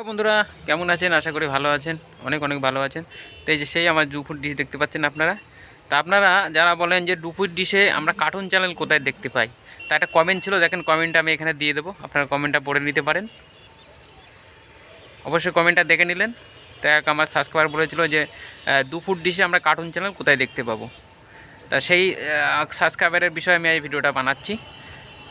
বন্ধুরা কেমন আছেন? আশা করি ভালো আছেন, অনেক অনেক ভালো আছেন। তো এই যে সেই আমার দুপুর ডিশ দেখতে পাচ্ছেন আপনারা। তা আপনারা যারা বলেন যে দুপুর ডিশে আমরা কার্টুন চ্যানেল কোথায় দেখতে পাই, তা একটা কমেন্ট ছিল, দেখেন কমেন্টটা আমি এখানে দিয়ে দেবো, আপনারা কমেন্টটা পড়ে নিতে পারেন। অবশ্যই কমেন্টটা দেখে নিলেন। তা এক আমার সাবস্ক্রাইবার বলেছিল যে দুপুর ডিশে আমরা কার্টুন চ্যানেল কোথায় দেখতে পাবো। তা সেই সাবস্ক্রাইবারের বিষয়ে আমি এই ভিডিওটা বানাচ্ছি।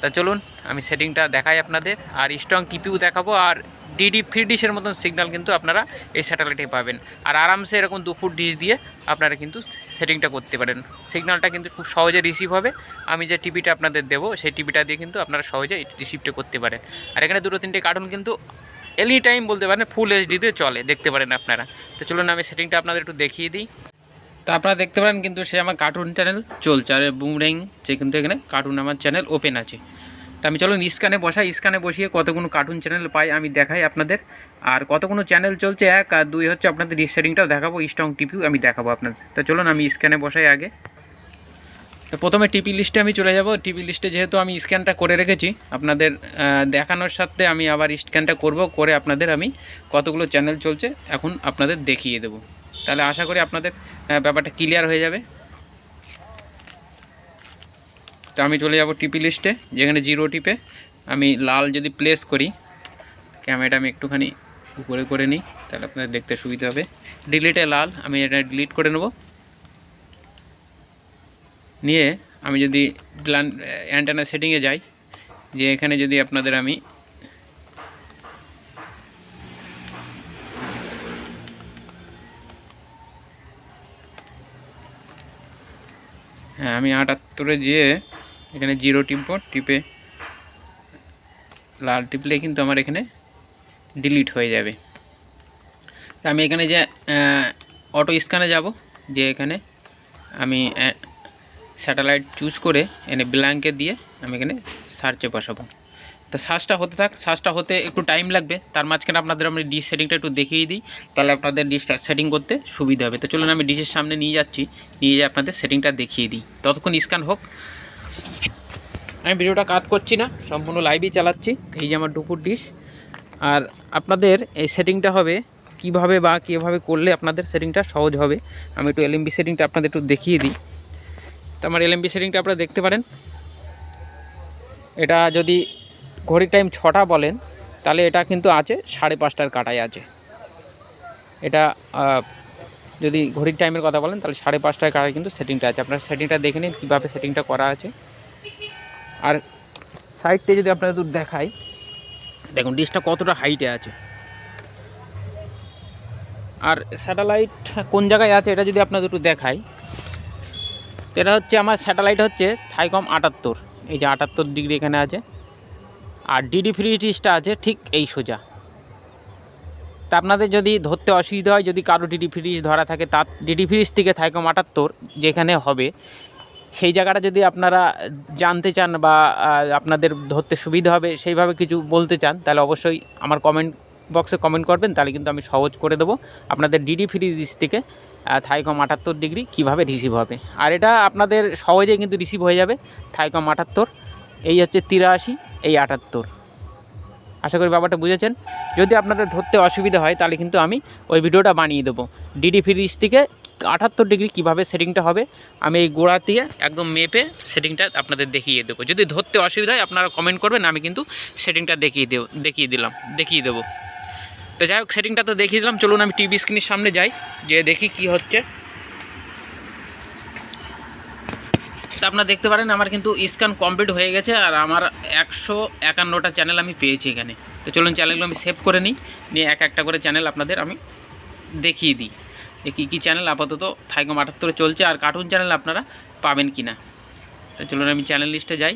তা চলুন আমি সেটিংটা দেখাই আপনাদের, আর স্ট্রং টিপিও দেখাবো, আর ডিডি ফ্রি ডিশের মতন সিগন্যাল কিন্তু আপনারা এই স্যাটেলাইটে পাবেন। আর আরামসে এরকম 2 ফুট ডিশ দিয়ে আপনারা কিন্তু সেটিংটা করতে পারেন। সিগন্যালটা কিন্তু খুব সহজে রিসিভ হবে। আমি যে টিভিটা আপনাদের দেবো সেই টিভিটা দিয়ে কিন্তু আপনারা সহজে রিসিভটা করতে পারেন। আর এখানে 2-3টে কার্টুন কিন্তু এনি টাইম বলতে পারেন ফুল এইচডিতে চলে, দেখতে পারেন আপনারা। তো চলুন আমি সেটিংটা আপনাদের একটু দেখিয়ে দিই। তো আপনারা দেখতে পারেন কিন্তু সে আমার কার্টুন চ্যানেল চলছে, আর বুমরেং যে কিন্তু এখানে কার্টুন আমার চ্যানেল ওপেন আছে। তো আমি চলুন স্ক্যানে বসাই, স্ক্যানে বসিয়ে কতগুলো কার্টুন চ্যানেল পাই আমি দেখাই আপনাদের। আর কতগুলো চ্যানেল চলছে 1 আর 2 হচ্ছে আপনাদের রিসেটিংটাও দেখাবো, স্ট্রং টিপিও আমি দেখাবো আপনাদের। তো চলুন আমি স্ক্যানে বসাই আগে। তো প্রথমে টিপি লিস্টে আমি চলে যাব। টিপি লিস্টে যেহেতু আমি স্ক্যানটা করে রেখেছি আপনাদের দেখানোর সাথে আমি আবার স্ক্যানটা করব, করে আপনাদের আমি কতগুলো চ্যানেল চলছে এখন আপনাদের দেখিয়ে দেবো। তাহলে আশা করি আপনাদের ব্যাপারটা ক্লিয়ার হয়ে যাবে। তো আমি চলে যাব টিপি লিস্টে, যেখানে 0 টিপে আমি লাল যদি প্লেস করি, ক্যামেরাটা আমি একটুখানি উপরে করে নিই তাহলে আপনাদের দেখতে সুবিধা হবে। ডিলিটে লাল, আমি এটা ডিলিট করে নেব। নিয়ে আমি যদি অ্যান্টেনা সেটিংয়ে যাই, যে এখানে যদি আপনাদের আমি আমি 78-এ যেয়ে এখানে 0 টিপব, টিপে লাল টিপলে কিন্তু আমার এখানে ডিলিট হয়ে যাবে। তা আমি এখানে যে অটো স্ক্যানে যাব, যে এখানে আমি স্যাটেলাইট চুজ করে এনে ব্ল্যাঙ্কে দিয়ে আমি এখানে সার্চে বসাবো। তো সার্চটা হতে থাক, সার্চটা হতে একটু টাইম লাগবে। তার মাঝখানে আপনাদের আমি ডিশ সেটিংটা একটু দেখিয়ে দিই, তাহলে আপনাদের ডিশটা সেটিং করতে সুবিধা হবে। তো চলুন আমি ডিশের সামনে নিয়ে যাচ্ছি, নিয়ে যেয়ে আপনাদের সেটিংটা দেখিয়ে দিই, ততক্ষণ স্ক্যান হোক। আমি ভিডিওটা কাট করছি না, সম্পূর্ণ লাইভই চালাচ্ছি। এই যে আমার দুপুর ডিশ। আর আপনাদের এই সেটিংটা হবে কিভাবে বা কীভাবে করলে আপনাদের সেটিংটা সহজ হবে, আমি একটু এলএমবি সেটিংটা আপনাদের একটু দেখিয়ে দিই। তো আমার এলএমবি সেটিংটা আপনারা দেখতে পারেন। এটা যদি ঘড়ির টাইম 6টা বলেন, তাহলে এটা কিন্তু আছে 5:30টার কাটায় আছে। এটা যদি ঘড়ির টাইমের কথা বলেন তাহলে 5:30টার কাটায় কিন্তু সেটিংটা আছে। আপনার সেটিংটা দেখে নিন কীভাবে সেটিংটা করা আছে। আর সাইডটা যদি আপনাদের একটু দেখাই, দেখুন ডিশটা কতটা হাইটে আছে, আর স্যাটেলাইট কোন জায়গায় আছে এটা যদি আপনাদের একটু দেখাই। এটা হচ্ছে আমার স্যাটেলাইট হচ্ছে থাইকম 78, এই যে 78 ডিগ্রি এখানে আছে। আর ডিডি ফ্রি ডিশটা আছে ঠিক এই সোজা। তা আপনাদের যদি ধরতে অসুবিধা হয়, যদি কারো ডিডি ফ্রি ডিশ ধরা থাকে, তার ডিডি ফ্রিজ থেকে থাইকম 78 যেখানে হবে সেই জায়গাটা যদি আপনারা জানতে চান বা আপনাদের ধরতে সুবিধা হবে সেইভাবে কিছু বলতে চান, তাহলে অবশ্যই আমার কমেন্ট বক্সে কমেন্ট করবেন, তাহলে কিন্তু আমি সহজ করে দেবো আপনাদের ডিডি ফ্রি ডিশ থেকে থাইকম 78 ডিগ্রি কীভাবে রিসিভ হবে। আর এটা আপনাদের সহজেই কিন্তু রিসিভ হয়ে যাবে। থাইকম 78 এই হচ্ছে 83, এই 78। আশা করি ব্যাপারটা বুঝেছেন। যদি আপনাদের ধরতে অসুবিধা হয় তাহলে কিন্তু আমি ওই ভিডিওটা বানিয়ে দেবো, ডিডি ফ্রি ডিশ থেকে 78 ডিগ্রি কীভাবে সেটিংটা হবে আমি এই গোড়া দিয়ে একদম মেপে সেটিংটা আপনাদের দেখিয়ে দেবো। যদি ধরতে অসুবিধা হয় আপনারা কমেন্ট করবেন, আমি কিন্তু সেটিংটা দেখিয়ে দেবো। তো যাই হোক, সেটিংটা তো দেখিয়ে দিলাম। চলুন আমি টিভি স্ক্রিনের সামনে যাই, যে দেখি কি হচ্ছে। তো আপনারা দেখতে পারেন আমার কিন্তু স্ক্যান কমপ্লিট হয়ে গেছে, আর আমার 151টা চ্যানেল আমি পেয়েছি এখানে। তো চলুন চ্যানেলগুলো আমি সেভ করে নিই, নিয়ে একটা করে চ্যানেল আপনাদের আমি দেখিয়ে দিই যে কী কী চ্যানেল আপাতত থাইকম 78 চলছে, আর কার্টুন চ্যানেল আপনারা পাবেন কি না। তো চলুন আমি চ্যানেল লিস্টে যাই।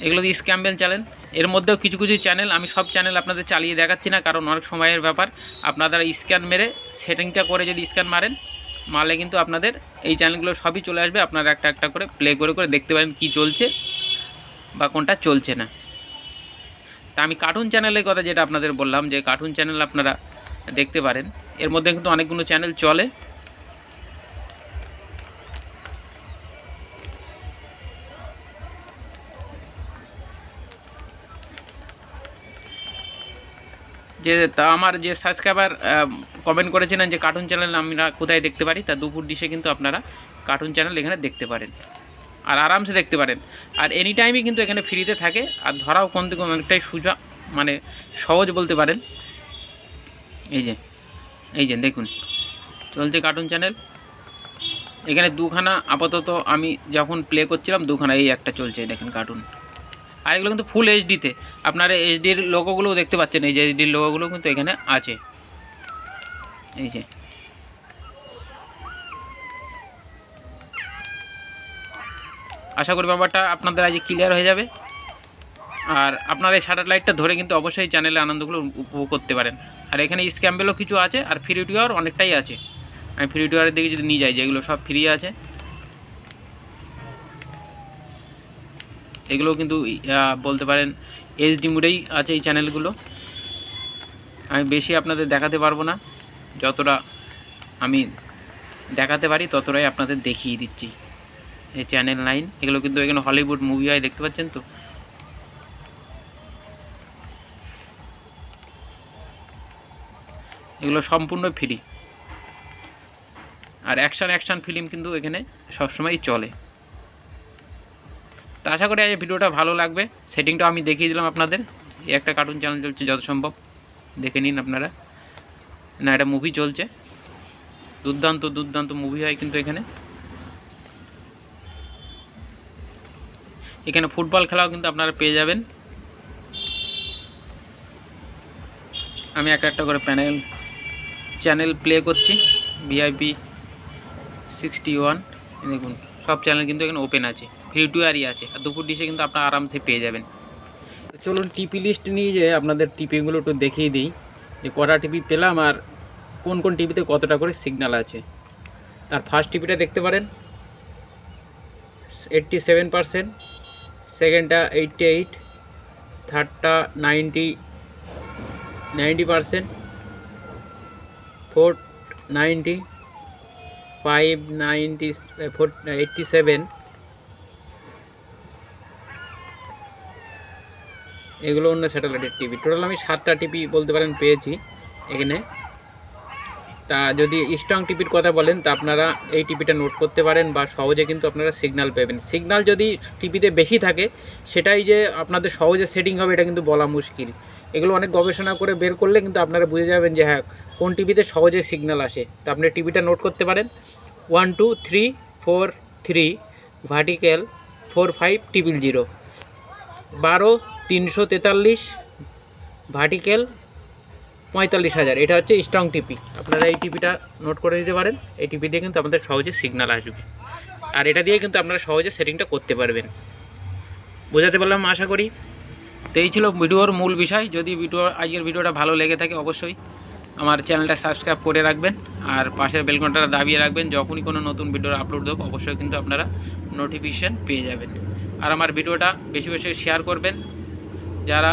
এগুলো দিয়ে স্ক্যাম্বেল চ্যানেল, এর মধ্যেও কিছু কিছু চ্যানেল, আমি সব চ্যানেল আপনাদের চালিয়ে দেখাচ্ছি না, কারণ অনেক সময়ের ব্যাপার। আপনারা স্ক্যান মেরে সেটিংটা করে যদি স্ক্যান মারলে কিন্তু আপনাদের এই চ্যানেলগুলো সবই চলে আসবে। আপনারা একটা একটা করে প্লে করে করে দেখতে পারেন কি চলছে বা কোনটা চলছে না। তা আমি কার্টুন চ্যানেলের কথা যেটা আপনাদের বললাম, যে কার্টুন চ্যানেল আপনারা দেখতে পারেন, এর মধ্যে কিন্তু অনেকগুলো চ্যানেল চলে। যে তা আমার যে সাবস্ক্রাইবার কমেন্ট করেছিলেন যে কার্টুন চ্যানেল আমরা কোথায় দেখতে পারি, তা 2 ফুট ডিশে কিন্তু আপনারা কার্টুন চ্যানেল এখানে দেখতে পারেন আর আরামসে দেখতে পারেন। আর এনি টাইমই কিন্তু এখানে ফ্রিতে থাকে, আর ধরাও কোন দিকে অনেকটাই সোজা, মানে সহজ বলতে পারেন। এই যে দেখুন চলছে কার্টুন চ্যানেল। এখানে 2খানা আপাতত আমি যখন প্লে করছিলাম 2খানা, এই একটা চলছে দেখেন কার্টুন। আর এগুলো কিন্তু ফুল এইচডিতে, আপনারা এইচডির লোগোগুলোও দেখতে পাচ্ছেন, এই যে এইচডির লোগোগুলো কিন্তু এখানে আছে। এই যে আশা করি ব্যাপারটা আপনাদের আজ ক্লিয়ার হয়ে যাবে। আর আপনারা এই স্যাটেলাইটটা ধরে কিন্তু অবশ্যই চ্যানেলে আনন্দগুলো উপভোগ করতে পারেন। আর এখানে স্ক্যাম্বেলও কিছু আছে, আর ফ্রি টুয়ার অনেকটাই আছে। আমি ফ্রি টুয়ারের দিকে যদি নিয়ে যাই, যেগুলো সব ফ্রি আছে, এগুলো কিন্তু বলতে পারেন এইচডি মোডেই আছে এই চ্যানেলগুলো। আমি বেশি আপনাদের দেখাতে পারবো না, যতটা আমি দেখাতে পারি ততটাই আপনাদের দেখিয়ে দিচ্ছি। এই চ্যানেল 9 এগুলো কিন্তু এখানে হলিউড মুভি হয়, দেখতে পাচ্ছেন তো। এগুলো সম্পূর্ণ ফ্রি, আর অ্যাকশান ফিল্ম কিন্তু এখানে সবসময়ই চলে। তা আশা করি আজ ভিডিওটা ভালো লাগবে। সেটিংটা আমি দেখিয়ে দিলাম আপনাদের। এই একটা কার্টুন চ্যানেল চলছে, যত সম্ভব দেখে নিন আপনারা। না, এটা মুভি চলছে, দুর্দান্ত মুভি হয় কিন্তু এখানে ফুটবল খেলাও কিন্তু আপনারা পেয়ে যাবেন। আমি একটা করে চ্যানেল প্লে করছি। ভিআইপি 61 দেখুন, সব চ্যানেল কিন্তু এখানে ওপেন আছে, ফ্রি টুয়ারই আছে, আর 2 ফুট ডিশে কিন্তু আপনারা আরামসে পেয়ে যাবেন। চলুন টিপি লিস্ট নিয়ে যে আপনাদের টিপিগুলো একটু দেখিয়ে দিই, যে কটা টিপি পেলাম আর কোন কোন টিভিতে কতটা করে সিগন্যাল আছে। তার ফার্স্ট টিপিটা দেখতে পারেন 87%, সেকেন্ডটা 88, থার্ডটা 90%, ফোর্থ 90, 5 90, 87। এগুলো অন্য স্যাটেলাইটের টিভি। টোটাল আমি 7টা টিভি বলতে পারেন পেয়েছি এখানে। তা যদি স্ট্রং টিভির কথা বলেন, তা আপনারা এই টিভিটা নোট করতে পারেন, বা সহজে কিন্তু আপনারা সিগন্যাল পাবেন। সিগন্যাল যদি টিভিতে বেশি থাকে, সেটাই যে আপনাদের সহজে সেটিং হবে এটা কিন্তু বলা মুশকিল। এগুলো অনেক গবেষণা করে বের করলে কিন্তু আপনারা বুঝে যাবেন যে হ্যাঁ কোন টিভিতে সহজে সিগন্যাল আসে। তা আপনি টিভিটা নোট করতে পারেন 1 2 3 4 3 ভার্টিক্যাল 45000, 12 343 ভার্টিক্যাল 45,000। এটা হচ্ছে স্ট্রং টিপি। আপনারা এই টিপিটা নোট করে নিতে পারেন। এই টিপি দিয়ে কিন্তু আপনাদের সহজে সিগন্যাল আসবে, আর এটা দিয়ে কিন্তু আপনারা সহজে সেটিংটা করতে পারবেন। বোঝাতে পারলাম আশা করি। তো এই ছিল ভিডিওর মূল বিষয়। যদি আজকের ভিডিওটা ভালো লেগে থাকে, অবশ্যই আমার চ্যানেলটা সাবস্ক্রাইব করে রাখবেন, আর পাশের বেল ঘন্টাটা দাবিয়ে রাখবেন। যখনই কোনো নতুন ভিডিওর আপলোড দেবো অবশ্যই কিন্তু আপনারা নোটিফিকেশান পেয়ে যাবেন। আর আমার ভিডিওটা বেশি বেশি শেয়ার করবেন, যারা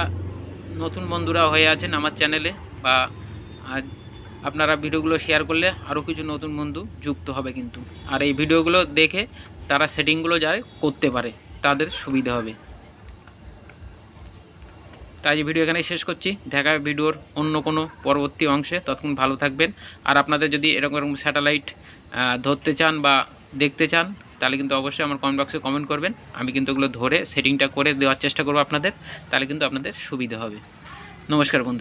নতুন বন্ধুরা হয়ে আছেন আমার চ্যানেলে, বা আপনারা ভিডিওগুলো শেয়ার করলে আরও কিছু নতুন বন্ধু যুক্ত হবে কিন্তু। আর এই ভিডিওগুলো দেখে তারা সেটিংগুলো যারা করতে পারে তাদের সুবিধা হবে। তাই ভিডিও এখানেই শেষ করছি। দেখা হবে ভিডিওর অন্য কোনো পরবর্তী অংশে। ততক্ষণ ভালো থাকবেন। আর আপনাদের যদি এরকম স্যাটেলাইট ধরতে চান বা দেখতে চান, তাহলে কিন্তু অবশ্যই আমার কমেন্ট বক্সে কমেন্ট করবেন। আমি কিন্তু ওগুলো ধরে সেটিংটা করে দেওয়ার চেষ্টা করব আপনাদের, তাহলে কিন্তু আপনাদের সুবিধা হবে। নমস্কার বন্ধু।